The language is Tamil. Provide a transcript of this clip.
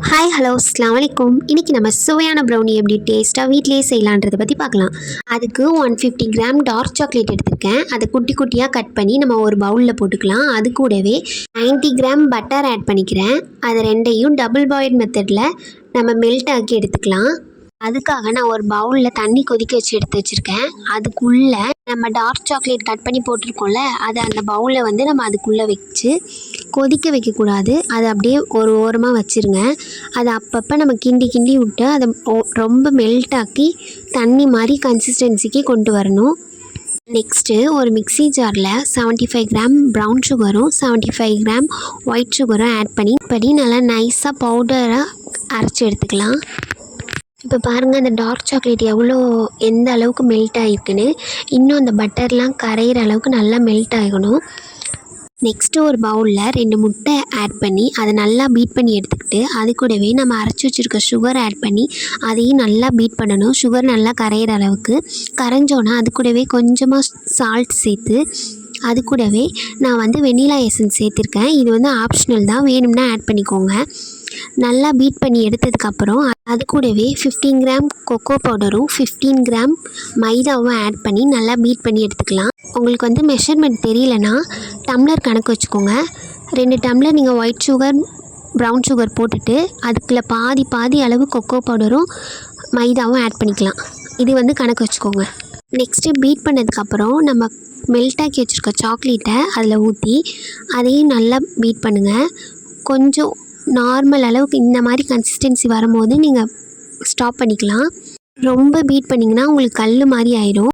ஹாய் ஹலோ அஸ்ஸலாமு அலைக்கும். இன்றைக்கி நம்ம சுவையான ப்ரௌனி எப்படி டேஸ்ட்டாக வீட்டிலேயே செய்யலான்றதை பற்றி பார்க்கலாம். அதுக்கு 150 கிராம் டார்க் சாக்லேட் எடுத்திருக்கேன். அதை குட்டி குட்டியாக கட் பண்ணி நம்ம ஒரு பவுலில் போட்டுக்கலாம். அது கூடவே 90 கிராம் பட்டர் ஆட் பண்ணிக்கிறேன். அதை ரெண்டையும் டபுள் பாயில் மெத்தடில் நம்ம மெல்ட் ஆக்கி எடுத்துக்கலாம். அதுக்காக நான் ஒரு பவுலில் தண்ணி கொதிக்க வச்சு எடுத்து வச்சுருக்கேன். அதுக்குள்ளே நம்ம டார்க் சாக்லேட் கட் பண்ணி போட்டிருக்கோம்ல, அதை அந்த பவுலில் நம்ம அதுக்குள்ளே வச்சு கொதிக்க வைக்கக்கூடாது. அதை அப்படியே ஒரு ஓரமாக வச்சுருங்க. அதை அப்பப்போ நம்ம கிண்டி கிண்டி விட்டு அதை ரொம்ப மெல்ட் ஆக்கி தண்ணி மாதிரி கன்சிஸ்டன்சிக்கு கொண்டு வரணும். நெக்ஸ்ட்டு ஒரு மிக்ஸி ஜாரில் 75 கிராம் ப்ரௌன் சுகரும் 75 கிராம் ஒயிட் சுகரும் ஆட் பண்ணி நல்லா நைஸாக பவுடராக அரைச்சி எடுத்துக்கலாம். இப்போ பாருங்கள், அந்த டார்க் சாக்லேட் எந்த அளவுக்கு மெல்ட் ஆகிருக்குன்னு. இன்னும் அந்த பட்டர்லாம் கரையிற அளவுக்கு நல்லா மெல்ட் ஆகணும். நெக்ஸ்ட்டு ஒரு பவுலில் 2 முட்டை ஆட் பண்ணி அதை நல்லா பீட் பண்ணி எடுத்துக்கிட்டு, அது கூடவே நம்ம அரைச்சி வச்சுருக்க சுகர் ஆட் பண்ணி அதையும் நல்லா பீட் பண்ணணும். சுகர் நல்லா கரையிற அளவுக்கு. கரைஞ்சோன்னா அது கூடவே கொஞ்சமாக சால்ட் சேர்த்து, அது கூடவே நான் வெண்ணிலா எசன்ஸ் சேர்த்துருக்கேன். இது ஆப்ஷனல் தான், வேணும்னா ஆட் பண்ணிக்கோங்க. நல்லா பீட் பண்ணி எடுத்ததுக்கப்புறம் அது கூடவே 15 கிராம் கொக்கோ பவுடரும் 15 கிராம் மைதாவும் ஆட் பண்ணி நல்லா பீட் பண்ணி எடுத்துக்கலாம். உங்களுக்கு மெஷர்மெண்ட் தெரியலனா டம்ளர் கணக்கு வச்சுக்கோங்க. 2 டம்ளர் நீங்கள் ஒயிட் சுகர் ப்ரௌன் சுகர் போட்டுட்டு அதுக்குள்ளே பாதி அளவு கொக்கோ பவுடரும் மைதாவும் ஆட் பண்ணிக்கலாம். இது கணக்கு வச்சுக்கோங்க. நெக்ஸ்ட்டு பீட் பண்ணதுக்கப்புறம் நம்ம மெல்ட்டாக்கி வச்சுருக்க சாக்லேட்டை அதில் ஊற்றி அதையும் நல்லா பீட் பண்ணுங்கள். கொஞ்சம் நார்மல் அளவுக்கு இந்த மாதிரி கன்சிஸ்டன்சி வரும்போது நீங்கள் ஸ்டாப் பண்ணிக்கலாம். ரொம்ப பீட் பண்ணிங்கன்னா உங்களுக்கு கல் மாதிரி ஆயிடும்.